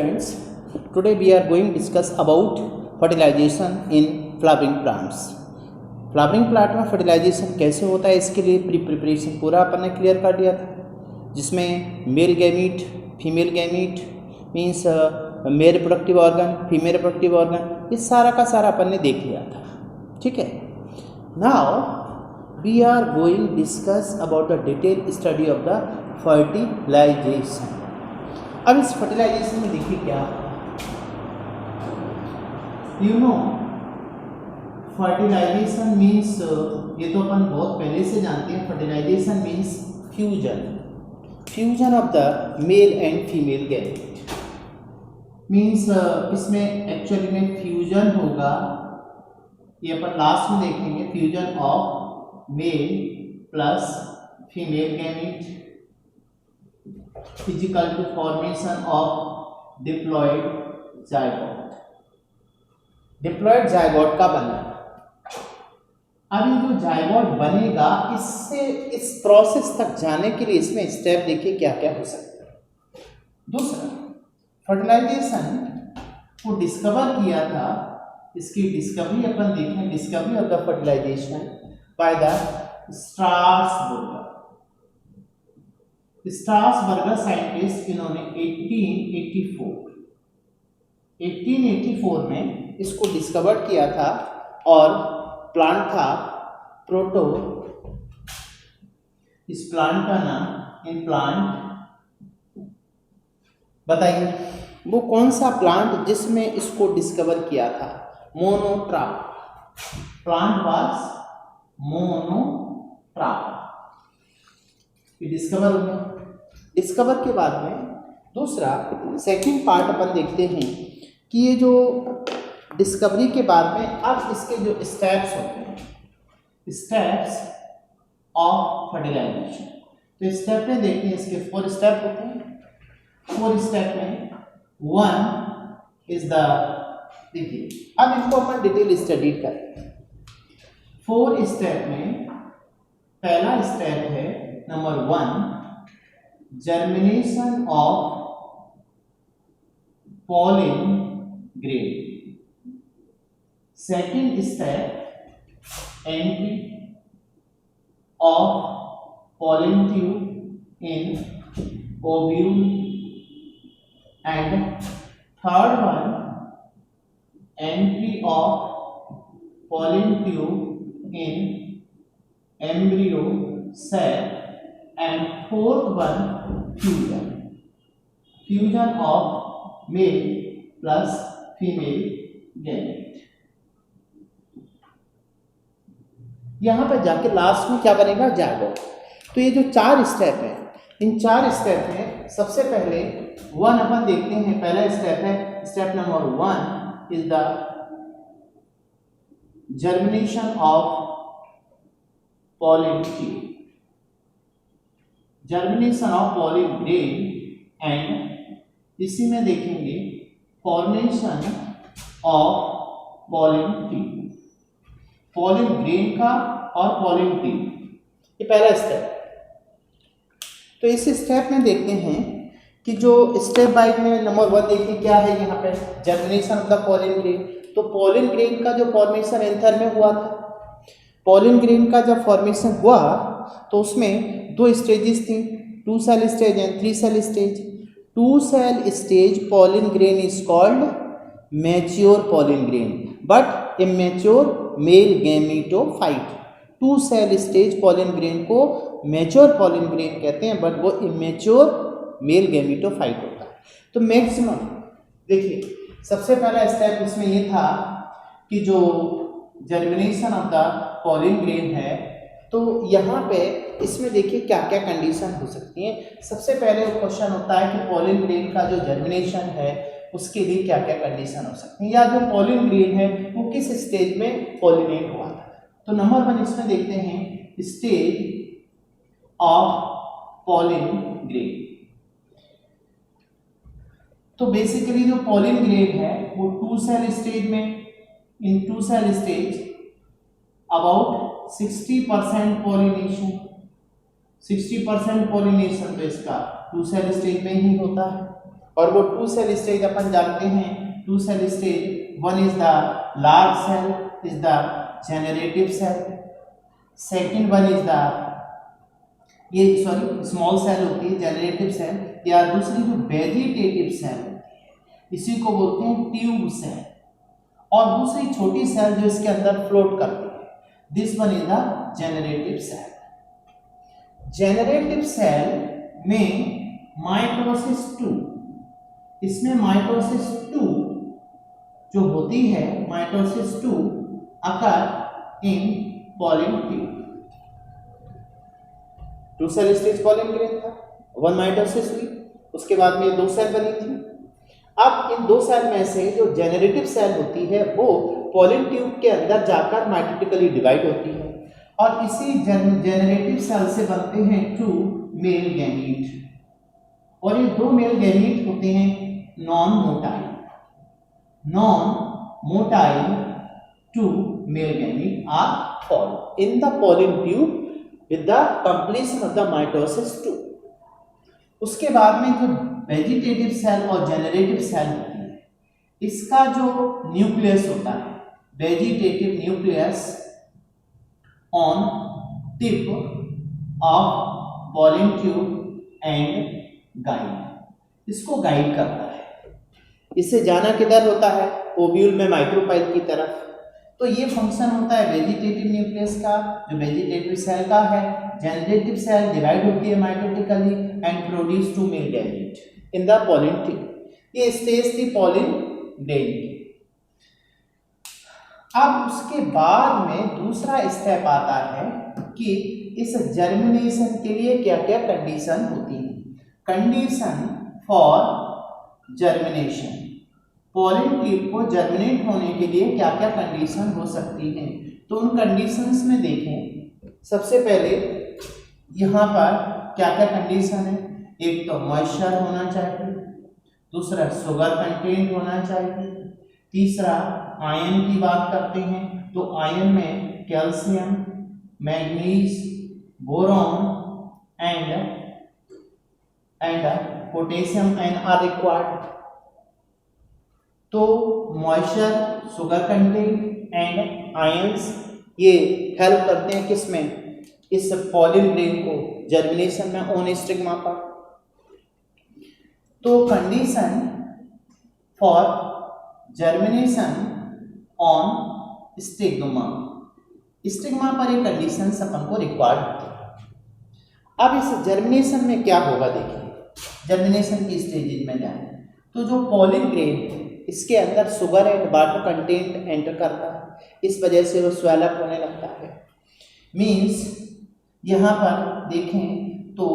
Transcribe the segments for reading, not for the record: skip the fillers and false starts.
friends, today we are going to discuss about fertilization in flowering plants. Flowering plant में fertilisation कैसे होता है इसके लिए प्रिपरेशन पूरा अपन ने क्लियर कर दिया था, जिसमें male gamete, female gamete means male reproductive organ, female reproductive organ, ये सारा का सारा अपन ने देख लिया था. ठीक है. Now we are going discuss about the detail study of the fertilisation. अब इस फर्टिलाइजेशन में देखिए क्या यू नो फर्टिलाइजेशन मीन्स, ये तो अपन बहुत पहले से जानते हैं. Fertilization means fusion of the male and female gamete means इसमें एक्चुअली में फ्यूजन होगा, ये अपन लास्ट में देखेंगे. Fusion of male plus female gamete physical to formation of diploid zygote. Diploid zygote का बनना. अभी जो जायगोट बनेगा, इससे इस प्रोसेस तक जाने के लिए इसमें स्टेप देखिए क्या क्या हो सकता है. दूसरा, फर्टिलाइजेशन को डिस्कवर किया था, इसकी डिस्कवरी अपन देखें. Discovery of the fertilization by the Strasburger scientist. इन्होंने 1884 में इसको डिस्कवर किया था और प्लांट था प्रोटो. इस प्लांट का नाम इन प्लांट बताइए वो कौन सा प्लांट जिसमें इसको डिस्कवर किया था. मोनोट्राप. Plant was Monotropa. ये डिस्कवर हो गया. डिस्कवर के बाद में दूसरा सेकंड पार्ट अपन देखते हैं कि ये जो डिस्कवरी के बाद में अब इसके जो स्टेप्स होते हैं, स्टेप्स ऑफ फर्टिलाइजेशन. तो स्टेप में देखते हैं, इसके 4 स्टेप होते हैं. 4 स्टेप में 1 इज द, देखिए अब इनको अपन डिटेल स्टडी करें. 4 स्टेप में पहला स्टेप है number 1 germination of pollen grain. Second step, entry of pollen tube in ovule, and third one, entry of pollen tube in embryo cell, and fourth one, fusion of male plus female gamete. यहाँ पर जाके last में क्या बनेगा, zygote. तो ये जो 4 step हैं, इन 4 स्टेप में सबसे पहले 1 अपन देखते हैं. पहला स्टेप है, step number 1 is the germination of pollen tube. Germination of pollen grain, and इसी में देखेंगे formation of pollen tube. Pollen grain का और पॉलिन ट्यूब, ये पहला स्टेप. तो इस स्टेप में देखते हैं कि जो स्टेप बाय में नंबर 1 देखिए क्या है यहाँ पे, germination of the pollen grain. तो पॉलिन ग्रेन का जो फॉर्मेशन एंथर में हुआ था, पॉलिन ग्रेन का जब फॉर्मेशन हुआ तो उसमें 2 स्टेजेस थी, 2 cell stage and 3 cell stage. 2 cell stage pollen grain is called mature pollen grain, but immature male gametophyte. 2 cell stage pollen grain को मैच्योर पॉलिन ग्रेन कहते हैं, बट वो इमेच्योर मेल गैमीटोफाइट होता है. तो मैक्सिमम देखिए सबसे पहला स्टेप इसमें ये था कि जो germination of the pollen grain है, तो यहाँ पे इसमें देखिए क्या क्या कंडीशन हो सकती हैं. सबसे पहले क्वेश्चन होता है कि पॉलिन ग्रेन का जो जर्मिनेशन है उसके लिए क्या क्या कंडीशन हो सकती हैं, या जो पॉलिन ग्रेन है वो किस स्टेज में पॉलिनेट हुआ था. तो नंबर 1 इसमें देखते हैं स्टेज ऑफ पॉलिन ग्रेन. तो बेसिकली जो पॉलिन ग्रेन है वो 2 सेल स्टेज में, in 2 cell stage about 60% pollination. 60% pollination तो इसका 2 सेल स्टेज में ही होता है. और वो टू सेल स्टेज अपन जानते हैं। Two cell stage, one is the large cell, is the generative cell, second one is the ये सॉरी स्मॉल सेल होती है जेनरेटिव सेल, या दूसरी जो वेजिटेटिव सेल होती है इसी को बोलते हैं ट्यूब सेल, और दूसरी छोटी सेल जो इसके अंदर फ्लोट करती है, this one is the generative cell. Generative cell में माइटोसिस 2, इसमें माइटोसिस 2 जो होती है, mitosis 2 occur in pollen tube. Two cell stage pollen grain था, वन माइटोसिस हुई, उसके बाद में दो सेल बनी थी। अब इन दो सेल में से जो जेनरेटिव सेल होती है वो पॉलन ट्यूब के अंदर जाकर माइटोटिकली डिवाइड होती है, और इसी जेनरेटिव सेल से बनते हैं टू मेल गैमीट, और ये दो मेल गैमीट होते हैं non motile two male gamete are form in the pollen tube with the completion of the mitosis 2। उसके बाद में जो वेजिटेटिव सेल और जेनरेटिव सेल होती है, इसका जो न्यूक्लियस होता है, vegetative nucleus on tip of pollen tube and guide, इसको गाइड करता है। इससे जाना किधर होता है, ओव्यूल में माइक्रोपाइल की तरफ। तो ये फंक्शन होता है वेजिटेटिव न्यूक्लियस का, जो वेजिटेटिव सेल का है। जेनरेटिव सेल डिवाइड होती है mitotically and produce two male gamete in the pollen tube. ये स्टेज थी पॉलन ग्रेन की। अब उसके बाद में दूसरा स्टेप आता है कि इस जर्मिनेशन के लिए क्या क्या कंडीशन होती है। Condition for germination, pollen tube को जर्मिनेट होने के लिए क्या क्या कंडीशन हो सकती हैं। तो उन कंडीशंस में देखें, सबसे पहले यहाँ पर क्या क्या कंडीशन है। एक तो मॉइस्चर होना चाहिए, दूसरा शुगर कंटेंट होना चाहिए, तीसरा आयन की बात करते हैं तो आयन में calcium, manganese, boron and potassium ion are required. तो moisture, sugar content and ions ये हेल्प करते हैं किसमें, इस पॉलन ग्रेन को जर्मिनेशन में ऑन स्टिग्मा पर। तो condition for germination on stigma, stigma पर ये कंडीशन अपन को रिक्वायर्ड होती है। अब इस जर्मिनेशन में क्या होगा, देखिए जर्मिनेशन की स्टेजेज में जाए तो जो पॉलन ग्रेन है इसके अंदर sugar and water content enter करता है, इस वजह से वो स्वेलअप होने लगता है। मींस यहाँ पर देखें तो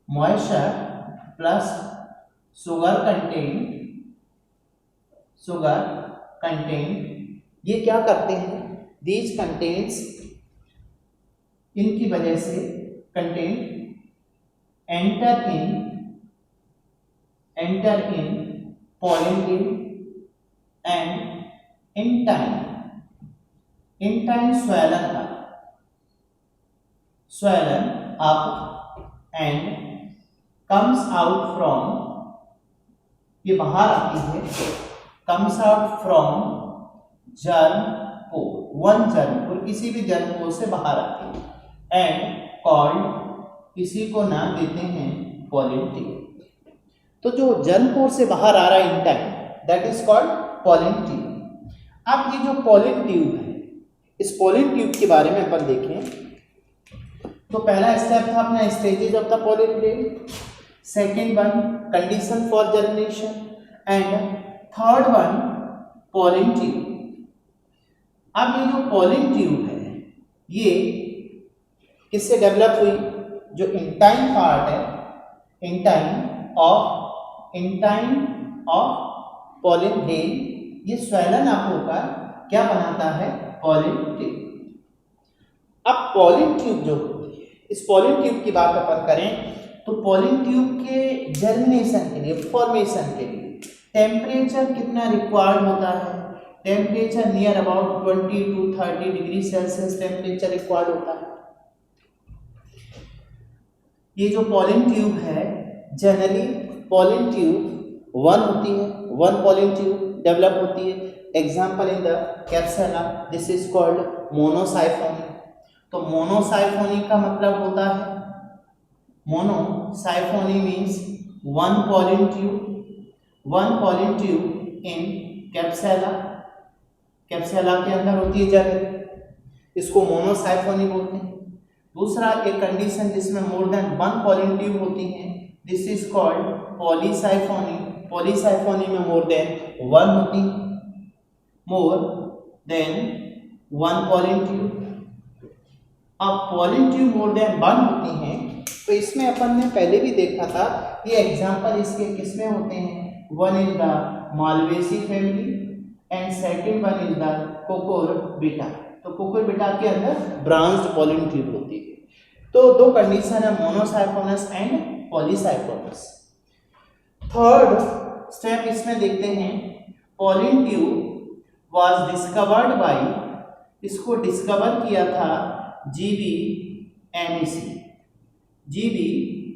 मॉइस्चर प्लस शुगर कंटेंट ये क्या करते हैं, दीज कंटेंट्स, इनकी वजह से content enter in pollen grain and in time swollen up and comes out from, ये बाहर आती है, comes out from germ pore, one germ pore, किसी भी germ pore से बाहर आती है, and called, इसी को नाम देते हैं pollen tube। तो जो जर्म पोर से बाहर आ रहा है in time, that is called pollen tube. अब ये जो पॉलन ट्यूब है, इस पॉलन ट्यूब के बारे में अपन देखें तो पहला स्टेप था अपना stages of the pollen grain, second one condition for germination and third one pollen tube. अब ये जो पॉलन ट्यूब है ये किससे डेवलप हुई, जो इंटाइन पार्ट है, इंटाइन ऑफ पॉलन ग्रेन, ये स्वेलन अप होकर क्या बनाता है, पॉलन ट्यूब। अब पॉलन ट्यूब जो होती है, इस पॉलन ट्यूब की बात अपन करें तो पॉलन ट्यूब के जर्मिनेशन के लिए, फॉर्मेशन के लिए टेम्परेचर कितना रिक्वायर्ड होता है, temperature near about 20 to 30 degree Celsius temperature required होता है। ये जो पॉलन ट्यूब है जनरली पॉलन ट्यूब वन होती है, वन पॉलन ट्यूब डेवलप होती है। Example in the Capsella, this is called monosiphony. तो मोनोसाइफोनी का मतलब होता है, monosiphony means one pollen tube in Capsella, Capsella के अंदर होती है जनरली, इसको मोनोसाइफोनी बोलते हैं। दूसरा एक कंडीशन जिसमें more than one pollen tube होती है, this is called polysiphony. Polysiphony में मोर देन वन होती है, more than one pollen tube. अब pollen tube more than one होती हैं, तो इसमें अपन ने पहले भी देखा था, ये एग्जाम्पल इसके किसमें होते हैं, one is the Malvaceae family and second one is the Cucurbita. तो कुकुरबिटा के अंदर ब्रांच्ड पॉलन ट्यूब होती है। तो दो कंडीशन है, मोनोसाइफोनस एंड पॉलीसाइफोनस। थर्ड स्टेप इसमें देखते हैं, pollen tube was discovered by, इसको डिस्कवर किया था जीबी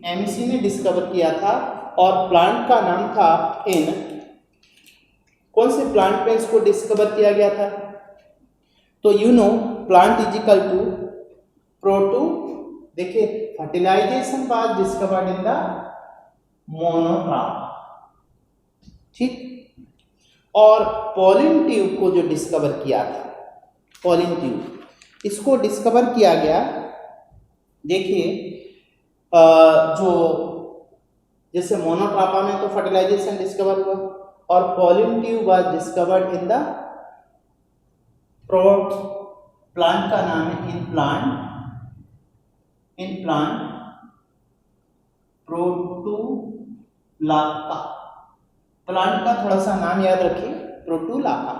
एमिसी ने डिस्कवर किया था, और प्लांट का नाम था इन, कौन से प्लांट पे इसको डिस्कवर किया गया था, तो you know plant is equal to proto, देखिए fertilization was discovered in the Monotropa, ठीक। और पॉलन ट्यूब को जो डिस्कवर किया था, पॉलन ट्यूब इसको डिस्कवर किया गया, देखिए जो जैसे मोनोट्रापा में तो फर्टिलाइजेशन डिस्कवर हुआ, और pollen tube was discovered in the plant का नाम है इन प्लांट प्रोटुलाका, प्लांट का थोड़ा सा नाम याद रखिए, Portulaca.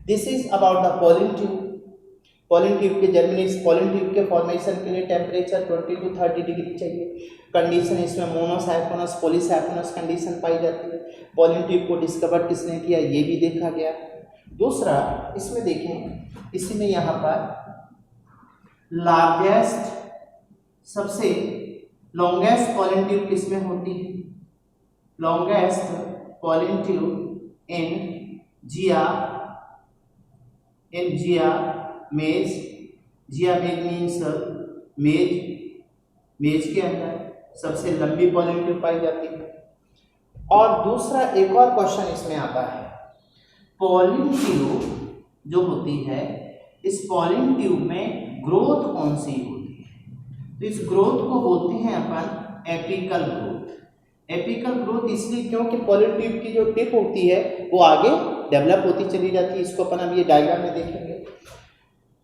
This is about the pollen tube. Pollen tube के जर्मिनेशन, पॉलन ट्यूब के फॉर्मेशन के लिए टेम्परेचर 20 to 30 डिग्री चाहिए। कंडीशन इसमें मोनोसाइफोनस पॉलीसाइफोनस कंडीशन पाई जाती है। पॉलन ट्यूब को डिस्कवर किसने किया, ये भी देखा गया। दूसरा इसमें देखें, इसी में यहाँ पर लार्जेस्ट, सबसे लॉन्गेस्ट पॉलन ट्यूब किसमें होती है, लॉन्गेस्ट पॉलन ट्यूब इन जिया मेज, जिया मेज मीन्स मेज के अंदर सबसे लंबी पॉलन ट्यूब पाई जाती है। और दूसरा एक और क्वेश्चन इसमें आता है, पॉलन ट्यूब जो होती है, इस पॉलन ट्यूब में ग्रोथ कौन सी होती है, तो इस ग्रोथ को बोलते हैं अपन एपिकल ग्रोथ। एपिकल ग्रोथ इसलिए क्योंकि पॉलन ट्यूब की जो टिप होती है वो आगे डेवलप होती चली जाती है, इसको अपन अब ये डायग्राम में देखेंगे।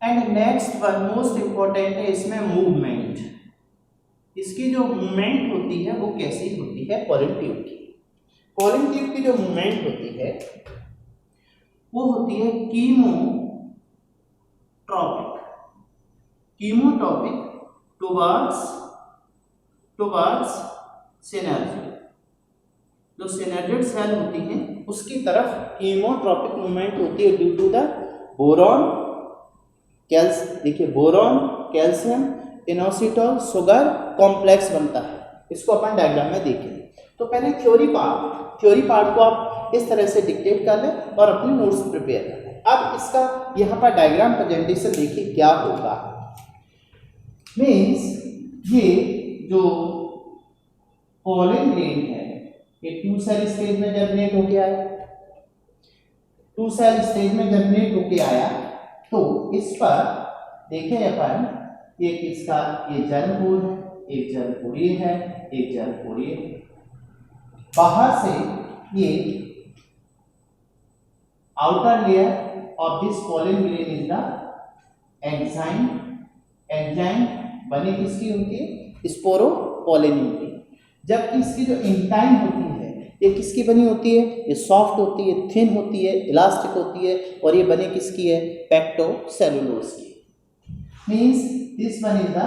And next one most important है इसमें मूवमेंट, इसकी जो मूवमेंट होती है वो कैसी होती है, पॉलन ट्यूब की, पॉलन ट्यूब की जो मूवमेंट होती है वो होती है कीमोट्रॉपिक टुवर्ड्स सिनर्जी, जो सिनर्जिड सेल होती हैं उसकी तरफ कीमोट्रॉपिक मूवमेंट होती है ड्यू टू द बोरॉन देखिए boron calcium inositol sugar complex बनता है, इसको अपन डायग्राम में देखें। तो पहले थ्योरी पार्ट को आप इस तरह से डिक्टेट कर लें और अपने नोट्स प्रिपेयर कर लें। अब इसका यहाँ पर डायग्राम प्रेजेंटेशन देखिए क्या होगा, मीन्स ये जो पॉलन ग्रेन है ये 2 सेल स्टेज में जर्मिनेट होके आया, 2 सेल स्टेज में जर्मिनेट होके आया, तो इस पर देखें अपन ये किसका, ये जर्मपूर है, एक जर्मपूर ये है, एक जर्मपूर ये है। बाहर से ये outer layer of this pollen grain is the enzyme बनी किसकी होती है, स्पोरोपोलिन की। जबकि इसकी जो इंटाइन होती है ये किसकी बनी होती है, ये सॉफ्ट होती है, थिन होती है, इलास्टिक होती है, और ये बनी किसकी है, पेक्टोसेलुलोज की। Means this one is the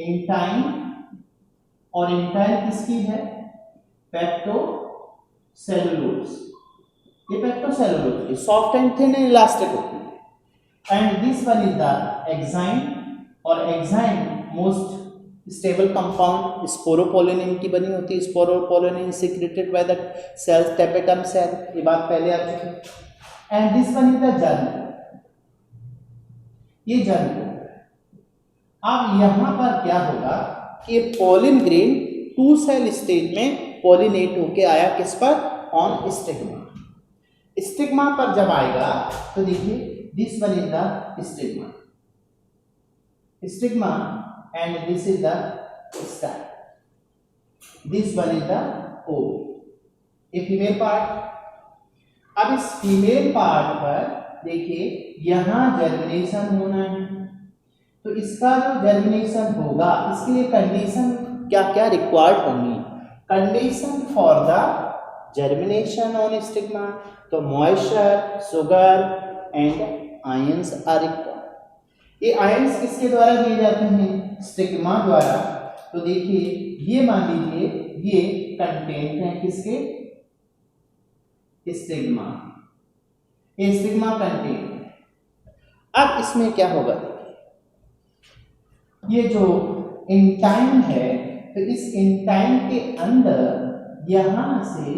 intine, और इंटाइन किसकी है, पेक्टोसेलुलोज, ये पेक्टोसेलुलोज की soft and thin and elastic होती है। And this one is the exine, और exine most stable compound sporopollenin की बनी होती है। Sporopollenin secreted by the cell tapetum cell, ये बात पहले आ चुकी है। एंड दिस वन इज द जर्म, ये जर्म। अब यहाँ पर क्या होगा कि पोलिन ग्रेन 2 सेल स्टेज में पोलिनेट होके आया किस पर, ऑन स्टिग्मा। स्टिग्मा पर जब आएगा तो देखिए this one is the stigma, stigma and this is the style, this one is the ovary, ये फीमेल पार्ट। अब इस फीमेल पार्ट पर देखिए यहाँ जर्मिनेशन होना है, तो इसका जो जर्मिनेशन होगा इसके लिए कंडीशन क्या क्या रिक्वायर्ड होंगी। Condition for the germination on stigma, तो moisture, sugar and ions are required. ये आयंस किसके द्वारा दिए जाते हैं, स्टिग्मा द्वारा। तो देखिए ये मान लीजिए ये कंटेंट है किसके, स्टिग्मा, ये स्टिग्मा कंटेंट। अब इसमें क्या होगा, ये जो इंटाइन है, तो इस इंटाइन के अंदर यहां से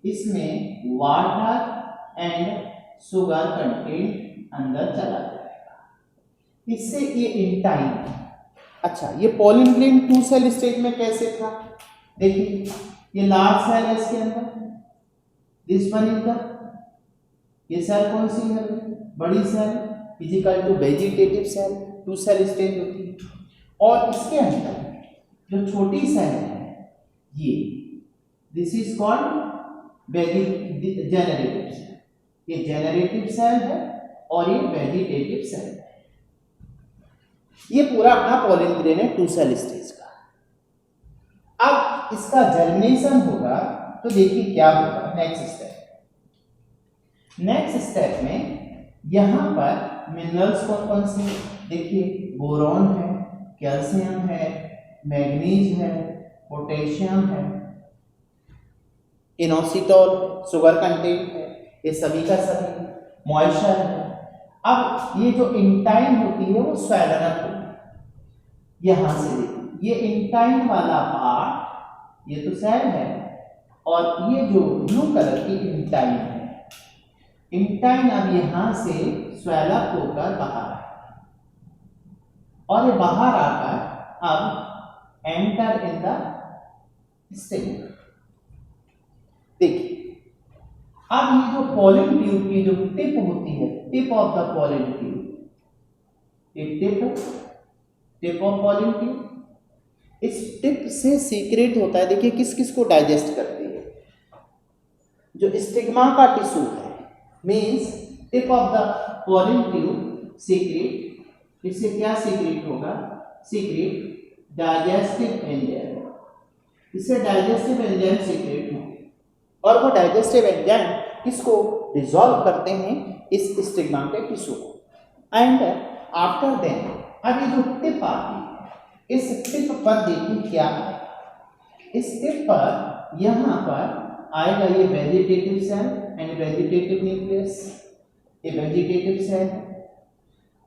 इसमें वाटर एंड शुगर कंटेंट अंदर चला जाएगा, इससे ये इंटाइन। अच्छा, ये पोलिन ग्रेन 2 सेल स्टेज में कैसे था, देखिए ये लार्ज सेल है इसके अंदर, दिस वन इज द, ये सेल कौन सी है, बड़ी cell, physical to vegetative cell, 2 cell stage होती है। और इसके अंदर जो छोटी सेल है ये, this is called generative cell, ये जेनरेटिव सेल है और ये वेजिटेटिव सेल है। ये पूरा अपना पोलिन ग्रेन है 2 सेल स्टेज का। अब इसका जर्मिनेशन होगा तो देखिए क्या होगा नेक्स्ट स्टेप। नेक्स्ट स्टेप में यहां पर मिनरल्स कौन कौन से, देखिए बोरॉन है, कैल्शियम है, मैग्नीज है, पोटेशियम है, इनोसिटोल शुगर कंटेंट है, ये सभी का सभी, मॉइस्चर है। अब ये जो इंटाइन होती है वो स्वेलन अप होती है, यहां से देखिए ये इंटाइन वाला पार्ट, ये तो सेल है, और ये जो ब्लू कलर की इंटाइन है, इंटाइन अब यहां से स्वेल अप होकर बाहर है, और ये बाहर आकर अब एंटर इन द स्टिग्मा। देखिए अब ये जो पोलिन ट्यूब की जो टिप होती है, tip of the pollen tube, ये टिप ऑफ पोलिन ट्यूब, इस टिप से सीक्रेट होता है, देखिए किस किस को डाइजेस्ट करती है, जो स्टिग्मा का टिश्यू है, means tip of the pollen tube secret, इससे क्या सीक्रेट होगा, सीक्रेट डाइजेस्टिव एंजाइम, इससे डाइजेस्टिव एंजाइम सीक्रेट होंगे, और वो डाइजेस्टिव एंजाइम किसको डिसॉल्व करते हैं, इस स्टिग्मा के टिश्यू को। एंड आफ्टर देन अब ये जो टिप आती है, इस टिप पर देखिए क्या है, इस टिप पर यहाँ पर आएगा ये vegetative cell and vegetative nucleus, ये वेजिटेटिव सेल,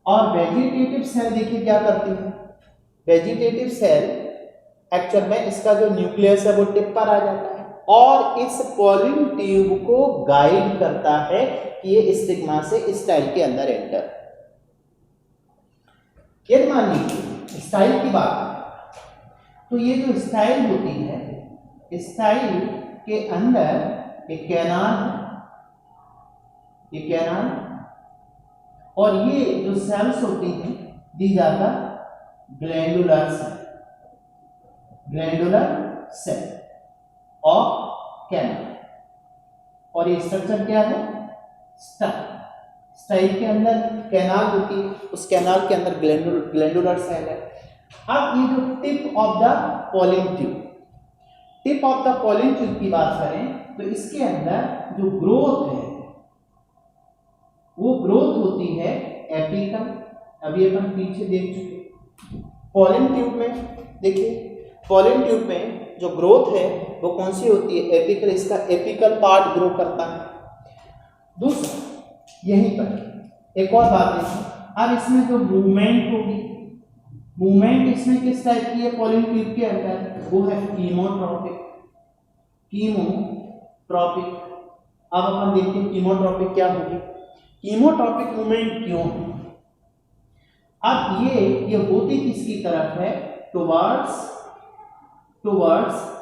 और वेजिटेटिव सेल देखिए क्या करती है, वेजिटेटिव सेल एक्चुअल में इसका जो न्यूक्लियस है वो टिप पर आ जाता है और इस पोलिन ट्यूब को गाइड करता है कि ये स्टिग्मा से स्टाइल के अंदर एंटर। यदि मान लीजिए स्टाइल की बात है तो ये जो स्टाइल होती है, स्टाइल के अंदर एक कैनाल है, ये कैनाल, और ये जो सेल्स होती हैं these are the glandular cell, glandular cell of canal, और ये स्ट्रक्चर क्या है, स्टाइल के अंदर कैनाल होती है, उस कैनाल के अंदर ग्लैंडुलर सेल है। अब ये जो tip of the pollen tube, tip of the pollen tube की बात करें तो इसके अंदर जो ग्रोथ है वो ग्रोथ होती है एपिकल, अभी अपन पीछे देख चुके। पोलिन ट्यूब में देखिए, पोलिन ट्यूब में जो ग्रोथ है वो कौन सी होती है, एपिकल, इसका एपिकल पार्ट ग्रो करता है। दूसरा यहीं पर एक और बात देखिए, अब इसमें जो मूवमेंट होगी मूवमेंट इसमें किस टाइप की है पॉलिन ट्यूब के अंदर, वो है कीमोट्रॉपिक। कीमोट्रॉपिक। अब अपन देखते हैं कीमोट्रॉपिक क्या होगी। कीमोट्रॉपिक मूवमेंट क्यों है? अब ये होती किसकी तरफ है, टुवर्ड्स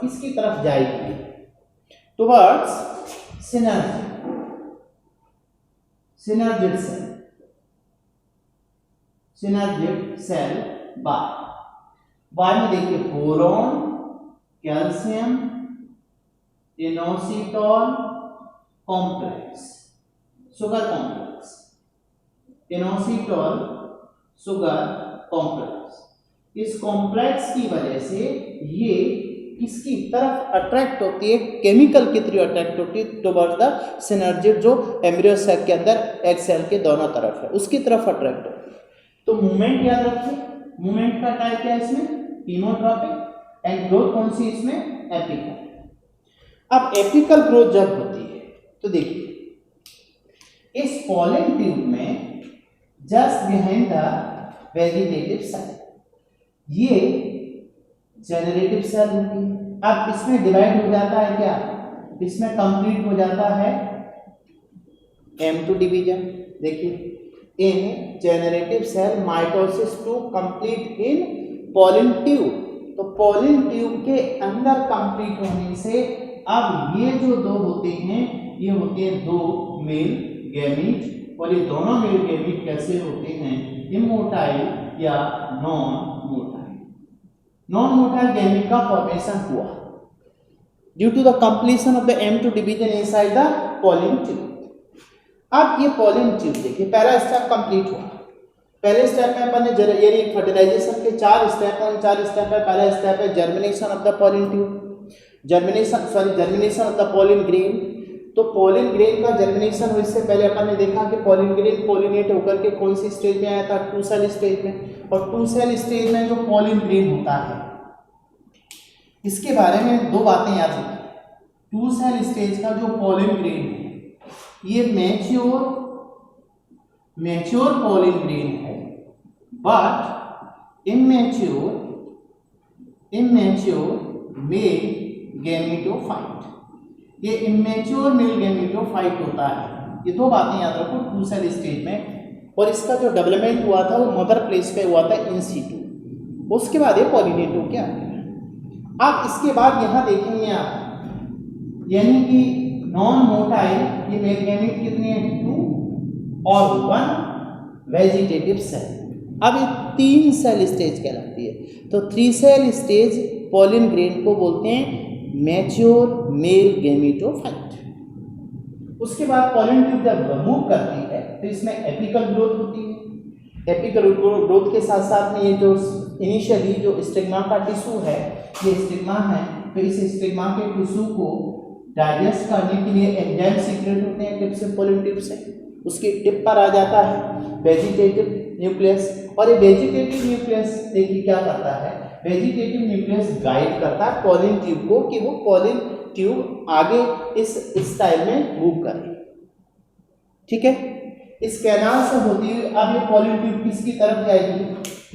किसकी तरफ जाएगी, टुवर्ड्स सिनर्जिड सेल बाय में देखिए boron, calcium, inositol complex, sugar complex, inositol sugar complex. इस कॉम्प्लेक्स की वजह से ये किसकी तरफ अट्रैक्ट होती है, केमिकल की तरफ अट्रैक्ट होती है टुवर्ड्स द सिनर्जिड, जो एम्ब्रियो सेल के अंदर एग सेल के दोनों तरफ है, उसकी तरफ अट्रैक्ट होती है। तो मूवमेंट याद रखिए, मूवमेंट का टाइप क्या है इसमें, कीमोट्रॉपिक, एंड ग्रोथ कौन सी इसमें, एपिकल। अब एपिकल ग्रोथ जब होती है तो देखिए इस पॉलन ट्यूब में just behind the vegetative cell ये जेनरेटिव सेल होती है। अब इसमें डिवाइड हो जाता है क्या, इसमें कंप्लीट हो जाता है M2 डिवीजन। देखिए in generative cell mitosis to complete in pollen tube, तो पॉलन ट्यूब के अंदर कंप्लीट होने से अब ये जो दो होते हैं ये होते हैं दो मेल गैमीट, और ये दोनों मेल गैमीट कैसे होते हैं, इमोटाइल या नॉन मोटाइल गैमीट का फॉर्मेशन हुआ due to the completion of the M2 division inside the pollen tube. अब ये पॉलन ट्यूब देखिए पहला स्टेप कंप्लीट हुआ। पहले स्टेप में अपन ने यानी फर्टिलाइजेशन के 4 स्टेप हैं, 4 स्टेप है। पहला स्टेप है germination of the pollen tube, germination of the pollen grain. तो पॉलन ग्रेन का जर्मिनेशन हो, इससे पहले अपन ने देखा कि पॉलन ग्रेन पॉलिनेट होकर के कौन सी स्टेज में आया था, 2 सेल स्टेज में, और 2 सेल स्टेज में जो पॉलन ग्रेन होता है इसके बारे में 2 बातें याद रखिए। 2 सेल स्टेज का जो पॉलन ग्रेन है ये मैच्योर पॉलन ग्रेन है, बट इमैच्योर मेल गैमेटोफाइट, ये इमैच्योर मेल गैमेटोफाइट होता है। ये 2 बातें याद रखो 2 सेल स्टेज में, और इसका जो डेवलपमेंट हुआ था वो मदर प्लेस पे हुआ था इन सीटू, उसके बाद ये पॉलिनेट हो गया। अब इसके बाद यहाँ देखेंगे आप, यानी कि नॉन मोटाइल ये मेल गैमेट कितने हैं, 2 और 1 वेजिटेटिव सेल। अब ये 3 सेल स्टेज कहलाती है। तो 3 सेल स्टेज पॉलन ग्रेन को बोलते हैं मैच्योर मेल गैमेटोफाइट। उसके बाद पॉलन ट्यूब जब मूव करती है तो इसमें एपिकल ग्रोथ होती है। एपिकल ग्रोथ के साथ साथ में ये जो इनिशियली जो स्टिग्मा का टिश्यू है, ये स्टिग्मा है, तो इस स्टिग्मा के टिश्यू को डाइजेस्ट करने के लिए एंजाइम सीक्रेट होते हैं टिप से, पॉलन ट्यूब से। उसकी टिप पर आ जाता है वेजिटेटिव न्यूक्लियस, और ये वेजिटेटिव न्यूक्लियस देखिए क्या करता है, वेजिटेटिव न्यूक्लियस गाइड करता है पॉलन ट्यूब को कि वो पॉलन ट्यूब आगे इस स्टाइल में मूव करे। ठीक है, इस कैनाल से होती हुई अब ये पॉलन ट्यूब किसकी तरफ जाएगी,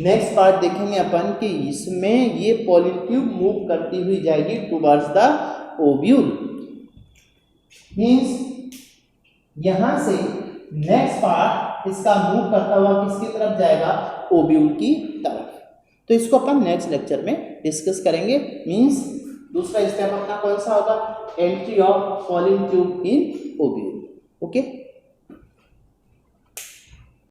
नेक्स्ट पार्ट देखेंगे अपन कि इसमें ये पॉलन ट्यूब मूव करती हुई जाएगी टुवर्ड्स द ओव्यूल। मींस यहां से नेक्स्ट पार्ट इसका मूव करता हुआ किसकी तरफ जाएगा, ओव्यूल की तरफ। तो इसको अपन नेक्स्ट लेक्चर में डिस्कस करेंगे। मींस दूसरा स्टेप अपना कौन सा होगा, entry of pollen tube in ovule. Okay.